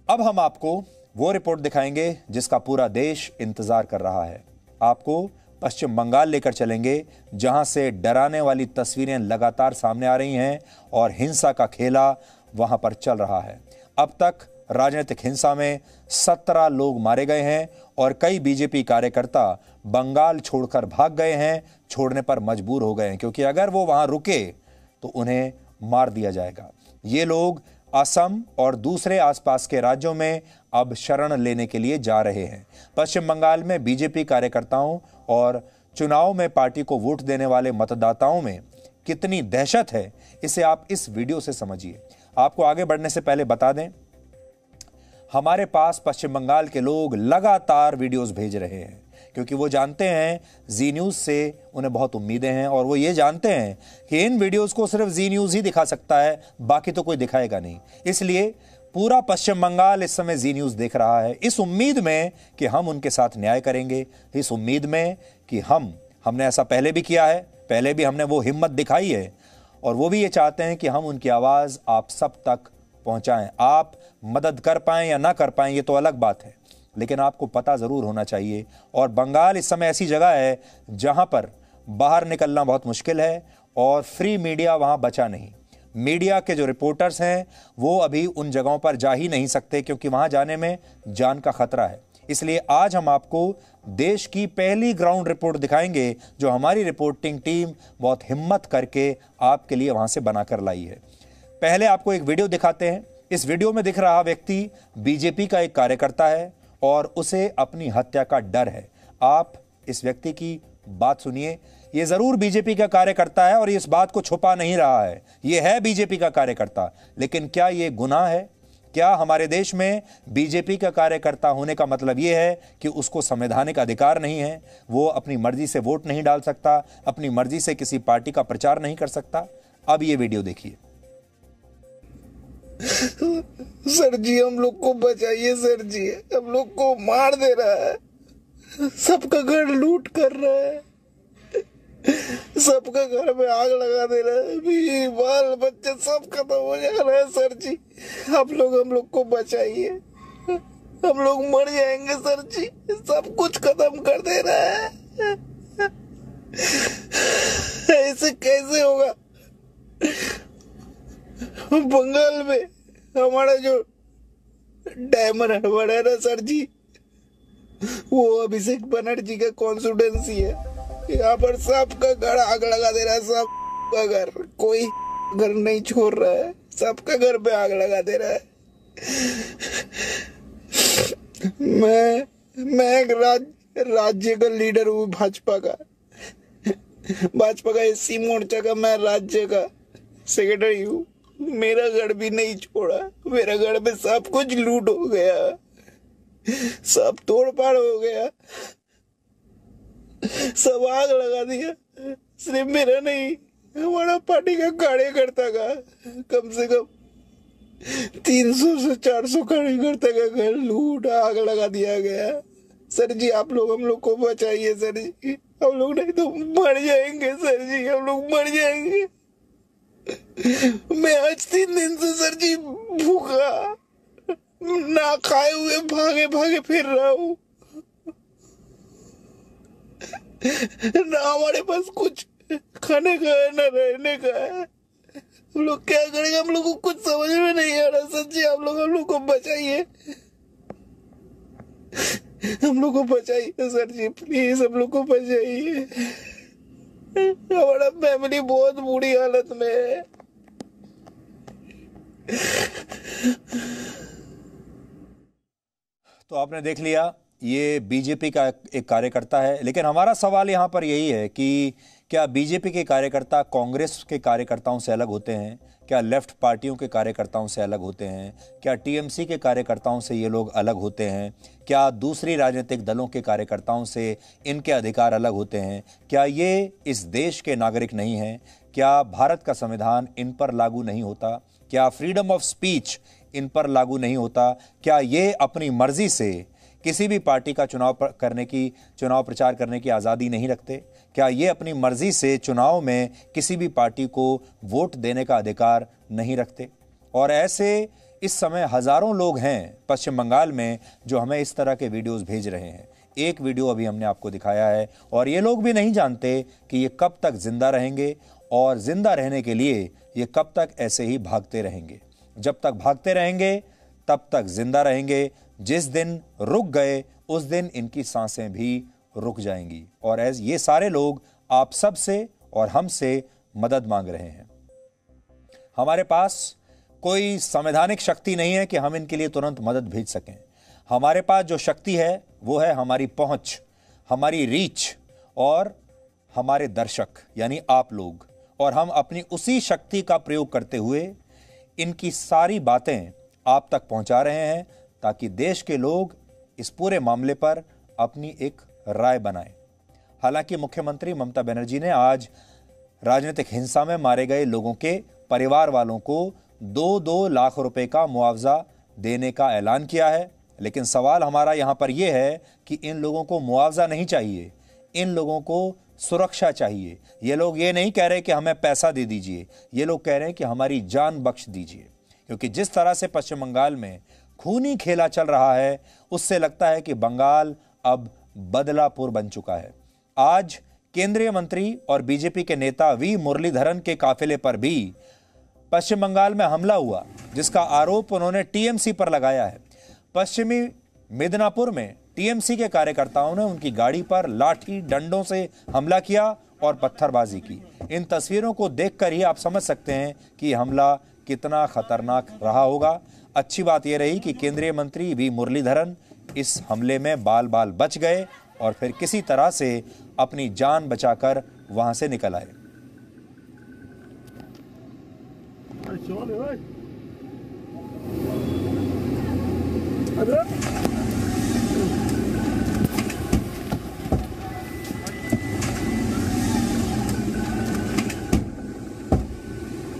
अब हम आपको वो रिपोर्ट दिखाएंगे जिसका पूरा देश इंतजार कर रहा है। आपको पश्चिम बंगाल लेकर चलेंगे, जहां से डराने वाली तस्वीरें लगातार सामने आ रही हैं और हिंसा का खेला वहां पर चल रहा है। अब तक राजनीतिक हिंसा में 17 लोग मारे गए हैं और कई बीजेपी कार्यकर्ता बंगाल छोड़कर भाग गए हैं, छोड़ने पर मजबूर हो गए हैं, क्योंकि अगर वो वहां रुके तो उन्हें मार दिया जाएगा। ये लोग असम और दूसरे आसपास के राज्यों में अब शरण लेने के लिए जा रहे हैं। पश्चिम बंगाल में बीजेपी कार्यकर्ताओं और चुनाव में पार्टी को वोट देने वाले मतदाताओं में कितनी दहशत है, इसे आप इस वीडियो से समझिए। आपको आगे बढ़ने से पहले बता दें, हमारे पास पश्चिम बंगाल के लोग लगातार वीडियोस भेज रहे हैं, क्योंकि वो जानते हैं जी न्यूज़ से उन्हें बहुत उम्मीदें हैं और वो ये जानते हैं कि इन वीडियोस को सिर्फ जी न्यूज़ ही दिखा सकता है, बाकी तो कोई दिखाएगा नहीं। इसलिए पूरा पश्चिम बंगाल इस समय जी न्यूज़ देख रहा है, इस उम्मीद में कि हम उनके साथ न्याय करेंगे, इस उम्मीद में कि हमने ऐसा पहले भी किया है, पहले भी हमने वो हिम्मत दिखाई है, और वो भी ये चाहते हैं कि हम उनकी आवाज़ आप सब तक पहुंचाएं। आप मदद कर पाएं या ना कर पाएं ये तो अलग बात है, लेकिन आपको पता जरूर होना चाहिए। और बंगाल इस समय ऐसी जगह है जहां पर बाहर निकलना बहुत मुश्किल है और फ्री मीडिया वहां बचा नहीं। मीडिया के जो रिपोर्टर्स हैं वो अभी उन जगहों पर जा ही नहीं सकते, क्योंकि वहां जाने में जान का खतरा है। इसलिए आज हम आपको देश की पहली ग्राउंड रिपोर्ट दिखाएंगे, जो हमारी रिपोर्टिंग टीम बहुत हिम्मत करके आपके लिए वहां से बनाकर लाई है। पहले आपको एक वीडियो दिखाते हैं। इस वीडियो में दिख रहा व्यक्ति बीजेपी का एक कार्यकर्ता है और उसे अपनी हत्या का डर है। आप इस व्यक्ति की बात सुनिए। यह जरूर बीजेपी का कार्यकर्ता है और इस बात को छुपा नहीं रहा है, यह है बीजेपी का कार्यकर्ता। लेकिन क्या यह गुनाह है? क्या हमारे देश में बीजेपी का कार्यकर्ता होने का मतलब यह है कि उसको संवैधानिक अधिकार नहीं है, वो अपनी मर्जी से वोट नहीं डाल सकता, अपनी मर्जी से किसी पार्टी का प्रचार नहीं कर सकता? अब ये वीडियो देखिए। सर जी, हम लोग को बचाइए सर जी, हम लोग को मार दे रहा है, सबका घर लूट कर रहा है, सबका घर में आग लगा दे रहा है, बीवी बाल बच्चे सब खत्म हो जा रहे हैं। सर जी, आप लोग हम लोग को बचाइए, हम लोग मर जाएंगे सर जी, सब कुछ खत्म कर दे रहा है। ऐसे कैसे होगा? बंगाल में हमारा जो डायमंड हार्बर है ना सर जी, वो अभिषेक बनर्जी का कॉन्स्टिट्यूएंसी है। यहाँ पर सबका घर आग लगा दे रहा है, सबका घर, कोई घर नहीं छोड़ रहा है, सबका घर पे आग लगा दे रहा है। मैं एक राज्य का लीडर हूँ, भाजपा का एससी मोर्चा का मैं राज्य का सेक्रेटरी हूँ। मेरा घर भी नहीं छोड़ा, मेरा घर में सब कुछ लूट हो गया, सब तोड़ फाड़ हो गया, सब आग लगा दिया। सिर्फ मेरा नहीं, हमारा पार्टी का कार्यकर्ता का कम से कम 300 से 400 कार्यकर्ता का घर लूट आग लगा दिया गया। सर जी, आप लोग हम लोग को बचाइए सर जी, हम लोग नहीं तो मर जाएंगे सर जी, हम लोग मर जाएंगे। मैं आज 3 दिन से सर जी भूखा ना खाए हुए भागे भागे फिर रहा हूँ, ना हमारे पास कुछ खाने का है ना रहने का है। हम लोग क्या करेंगे? हम लोग को कुछ समझ में नहीं आ रहा सर जी, आप लोग हम लोग को बचाइए, हम लोग को बचाइए सर जी, प्लीज हम लोग को बचाइए। हमारा फैमिली बहुत बुरी हालत में है। तो आपने देख लिया, ये बीजेपी का एक कार्यकर्ता है। लेकिन हमारा सवाल यहाँ पर यही है कि क्या बीजेपी के कार्यकर्ता कांग्रेस के कार्यकर्ताओं से अलग होते हैं? क्या लेफ्ट पार्टियों के कार्यकर्ताओं से अलग होते हैं? क्या टीएमसी के कार्यकर्ताओं से ये लोग अलग होते हैं? क्या दूसरी राजनीतिक दलों के कार्यकर्ताओं से इनके अधिकार अलग होते हैं? क्या ये इस देश के नागरिक नहीं हैं? क्या भारत का संविधान इन पर लागू नहीं होता? क्या फ्रीडम ऑफ स्पीच इन पर लागू नहीं होता? क्या ये अपनी मर्जी से किसी भी पार्टी का चुनाव प्रचार करने की आज़ादी नहीं रखते? क्या ये अपनी मर्जी से चुनाव में किसी भी पार्टी को वोट देने का अधिकार नहीं रखते? और ऐसे इस समय हजारों लोग हैं पश्चिम बंगाल में जो हमें इस तरह के वीडियोस भेज रहे हैं। एक वीडियो अभी हमने आपको दिखाया है और ये लोग भी नहीं जानते कि ये कब तक जिंदा रहेंगे और जिंदा रहने के लिए ये कब तक ऐसे ही भागते रहेंगे। जब तक भागते रहेंगे तब तक जिंदा रहेंगे। जिस दिन रुक गए उस दिन इनकी सांसें भी रुक जाएंगी। और ये सारे लोग आप सब से और हमसे मदद मांग रहे हैं। हमारे पास कोई संवैधानिक शक्ति नहीं है कि हम इनके लिए तुरंत मदद भेज सकें। हमारे पास जो शक्ति है वो है हमारी पहुंच, हमारी रीच और हमारे दर्शक यानी आप लोग। और हम अपनी उसी शक्ति का प्रयोग करते हुए इनकी सारी बातें आप तक पहुंचा रहे हैं ताकि देश के लोग इस पूरे मामले पर अपनी एक राय बनाएं। हालांकि मुख्यमंत्री ममता बनर्जी ने आज राजनीतिक हिंसा में मारे गए लोगों के परिवार वालों को 2-2 लाख रुपए का मुआवजा देने का ऐलान किया है। लेकिन सवाल हमारा यहां पर यह है कि इन लोगों को मुआवजा नहीं चाहिए, इन लोगों को सुरक्षा चाहिए। ये लोग ये नहीं कह रहे कि हमें पैसा दे दीजिए, ये लोग कह रहे हैं कि हमारी जान बख्श दीजिए। क्योंकि जिस तरह से पश्चिम बंगाल में खूनी खेला चल रहा है उससे लगता है कि बंगाल अब बदलापुर बन चुका है। आज केंद्रीय मंत्री और बीजेपी के नेता वी मुरलीधरन के काफिले पर भी पश्चिम बंगाल में हमला हुआ, जिसका आरोप उन्होंने टीएमसी पर लगाया है। पश्चिमी मिदनापुर में टीएमसी के कार्यकर्ताओं ने उनकी गाड़ी पर लाठी डंडों से हमला किया और पत्थरबाजी की। इन तस्वीरों को देखकर ही आप समझ सकते हैं कि हमला कितना खतरनाक रहा होगा। अच्छी बात यह रही कि केंद्रीय मंत्री वी मुरलीधरन इस हमले में बाल बाल बच गए और फिर किसी तरह से अपनी जान बचाकर वहां से निकल आए।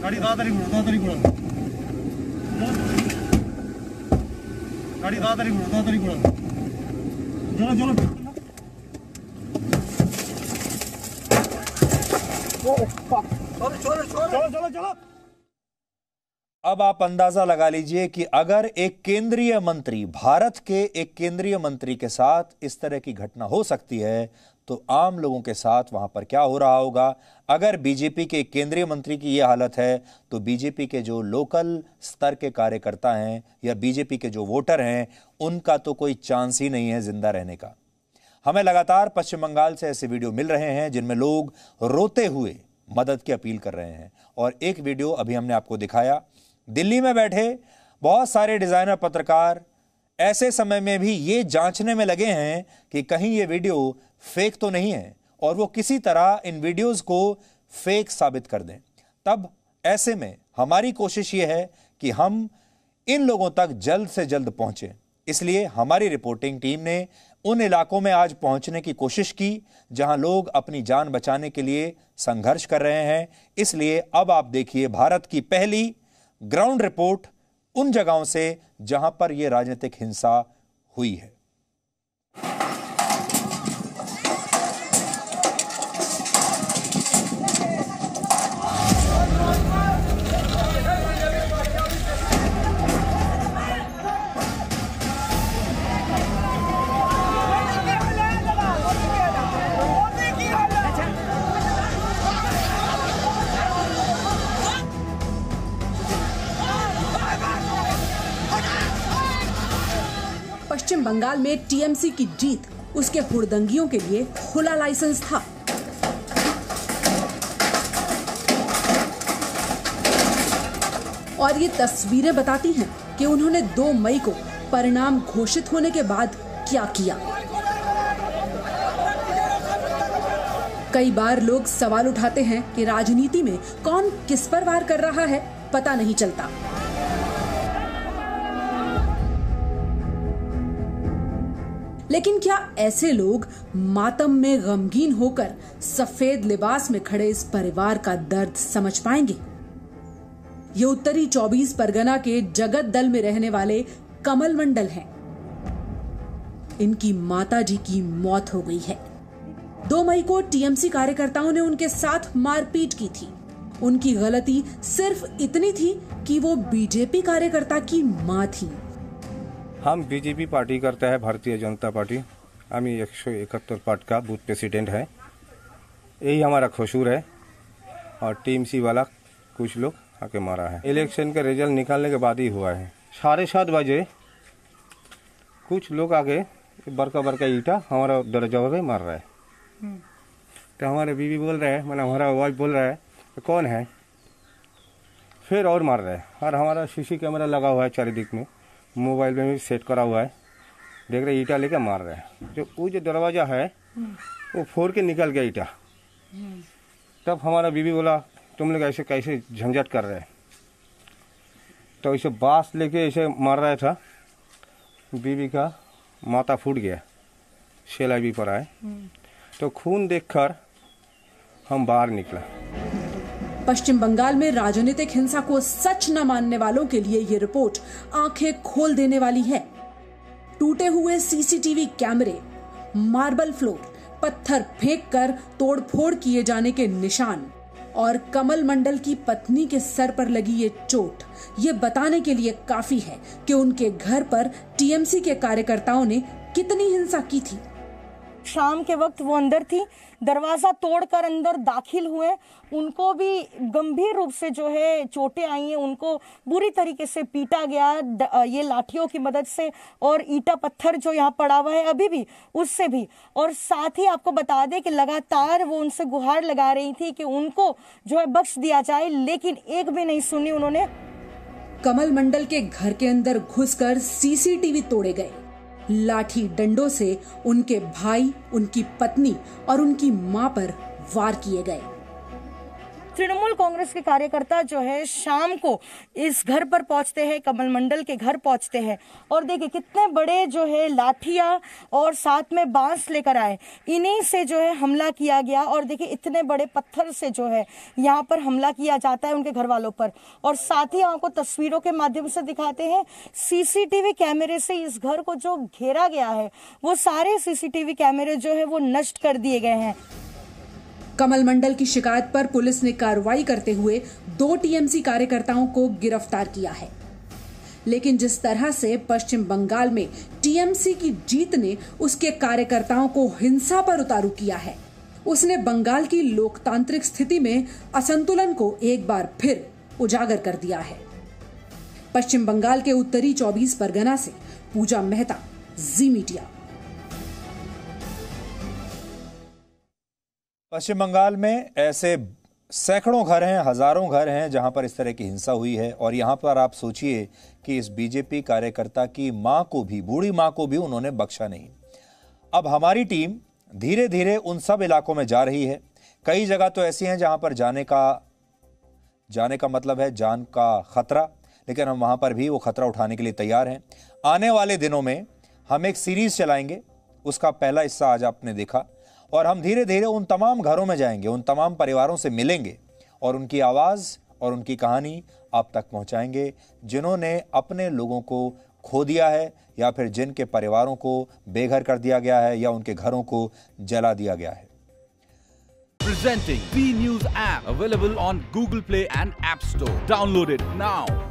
गाड़ी ताड़ाताड़ी घोड़ो गाड़ी ताड़ाताड़ी घोड़ो चलो चलो चलो। अब आप अंदाजा लगा लीजिए कि अगर एक केंद्रीय मंत्री, भारत के एक केंद्रीय मंत्री के साथ इस तरह की घटना हो सकती है तो आम लोगों के साथ वहां पर क्या हो रहा होगा। अगर बीजेपी के केंद्रीय मंत्री की यह हालत है तो बीजेपी के जो लोकल स्तर के कार्यकर्ता हैं या बीजेपी के जो वोटर हैं उनका तो कोई चांस ही नहीं है जिंदा रहने का। हमें लगातार पश्चिम बंगाल से ऐसे वीडियो मिल रहे हैं जिनमें लोग रोते हुए मदद की अपील कर रहे हैं। और एक वीडियो अभी हमने आपको दिखाया, दिल्ली में बैठे बहुत सारे डिजाइनर पत्रकार ऐसे समय में भी ये जांचने में लगे हैं कि कहीं ये वीडियो फेक तो नहीं है और वो किसी तरह इन वीडियोस को फेक साबित कर दें। तब ऐसे में हमारी कोशिश ये है कि हम इन लोगों तक जल्द से जल्द पहुंचे। इसलिए हमारी रिपोर्टिंग टीम ने उन इलाकों में आज पहुंचने की कोशिश की जहां लोग अपनी जान बचाने के लिए संघर्ष कर रहे हैं। इसलिए अब आप देखिए भारत की पहली ग्राउंड रिपोर्ट उन जगहों से जहां पर यह राजनीतिक हिंसा हुई है। पश्चिम बंगाल में टीएमसी की जीत उसके हुड़दंगियों के लिए खुला लाइसेंस था। और ये तस्वीरें बताती हैं कि उन्होंने 2 मई को परिणाम घोषित होने के बाद क्या किया। कई बार लोग सवाल उठाते हैं कि राजनीति में कौन किस पर वार कर रहा है पता नहीं चलता। लेकिन क्या ऐसे लोग मातम में गमगीन होकर सफेद लिबास में खड़े इस परिवार का दर्द समझ पाएंगे? ये उत्तरी 24 परगना के जगत दल में रहने वाले कमल मंडल हैं। इनकी माताजी की मौत हो गई है। 2 मई को टीएमसी कार्यकर्ताओं ने उनके साथ मारपीट की थी उनकी गलती सिर्फ इतनी थी कि वो बीजेपी कार्यकर्ता की मां थी। हम बीजेपी पार्टी करता है, भारतीय जनता पार्टी। हमें 171 पार्ट का बूथ प्रेसिडेंट है, यही हमारा कसूर है। और टीएमसी वाला कुछ लोग आके मारा है। इलेक्शन का रिजल्ट निकालने के बाद ही हुआ है। 7:30 बजे कुछ लोग आगे बड़का ईटा हमारा दरवाजा पे मार रहा है। तो हमारे बीवी बोल रहा है, मतलब हमारा वाइफ बोल रहा है तो कौन है, फिर और मार रहा है। और हमारा सीसी कैमरा लगा हुआ है चारिदिक में, मोबाइल में भी सेट करा हुआ है, देख रहे ईटा लेके मार रहा है। जो दरवाजा है वो फोड़ के निकल गया ईटा। तब हमारा बीवी बोला तुम लोग ऐसे कैसे झंझट कर रहे हैं, तो इसे बांस लेके ऐसे मार रहा था। बीवी का माथा फूट गया, सेलाई भी पड़ा है। तो खून देखकर हम बाहर निकला। पश्चिम बंगाल में राजनीतिक हिंसा को सच न मानने वालों के लिए ये रिपोर्ट आंखें खोल देने वाली है। टूटे हुए सीसीटीवी कैमरे, मार्बल फ्लोर, पत्थर फेंककर तोड़फोड़ किए जाने के निशान और कमल मंडल की पत्नी के सर पर लगी ये चोट, ये बताने के लिए काफी है कि उनके घर पर टीएमसी के कार्यकर्ताओं ने कितनी हिंसा की थी। शाम के वक्त वो अंदर थी, दरवाजा तोड़कर अंदर दाखिल हुए। उनको भी गंभीर रूप से जो है चोटें आई हैं, उनको बुरी तरीके से पीटा गया ये लाठियों की मदद से, और ईटा पत्थर जो यहाँ पड़ा हुआ है अभी भी, उससे भी। और साथ ही आपको बता दें कि लगातार वो उनसे गुहार लगा रही थी कि उनको जो है बख्श दिया जाए, लेकिन एक भी नहीं सुनी उन्होंने। कमल मंडल के घर के अंदर घुसकर सीसीटीवी तोड़े गए, लाठी डंडों से उनके भाई, उनकी पत्नी और उनकी मां पर वार किए गए। तृणमूल कांग्रेस के कार्यकर्ता जो है शाम को इस घर पर पहुंचते हैं, कमल मंडल के घर पहुंचते हैं, और देखिए कितने बड़े जो है लाठियां और साथ में बांस लेकर आए, इन्हीं से जो है हमला किया गया। और देखिए इतने बड़े पत्थर से जो है यहाँ पर हमला किया जाता है उनके घर वालों पर। और साथ ही आपको तस्वीरों के माध्यम से दिखाते हैं, सीसीटीवी कैमरे से इस घर को जो घेरा गया है, वो सारे सीसीटीवी कैमरे जो है वो नष्ट कर दिए गए हैं। कमल मंडल की शिकायत पर पुलिस ने कार्रवाई करते हुए 2 टीएमसी कार्यकर्ताओं को गिरफ्तार किया है। लेकिन जिस तरह से पश्चिम बंगाल में टीएमसी की जीत ने उसके कार्यकर्ताओं को हिंसा पर उतारू किया है, उसने बंगाल की लोकतांत्रिक स्थिति में असंतुलन को एक बार फिर उजागर कर दिया है। पश्चिम बंगाल के उत्तरी 24 परगना से पूजा मेहता, जी मीडिया। पश्चिम बंगाल में ऐसे सैकड़ों घर हैं, हजारों घर हैं जहां पर इस तरह की हिंसा हुई है। और यहां पर आप सोचिए कि इस बीजेपी कार्यकर्ता की मां को भी, बूढ़ी मां को भी उन्होंने बख्शा नहीं। अब हमारी टीम धीरे धीरे उन सब इलाकों में जा रही है। कई जगह तो ऐसी हैं जहां पर जाने का मतलब है जान का खतरा, लेकिन हम वहां पर भी वो खतरा उठाने के लिए तैयार हैं। आने वाले दिनों में हम एक सीरीज चलाएंगे, उसका पहला हिस्सा आज आपने देखा, और हम धीरे धीरे उन तमाम घरों में जाएंगे, उन तमाम परिवारों से मिलेंगे और उनकी आवाज और उनकी कहानी आप तक पहुंचाएंगे, जिन्होंने अपने लोगों को खो दिया है या फिर जिनके परिवारों को बेघर कर दिया गया है या उनके घरों को जला दिया गया है। Presenting B News app, available on Google Play and App Store. Download it now.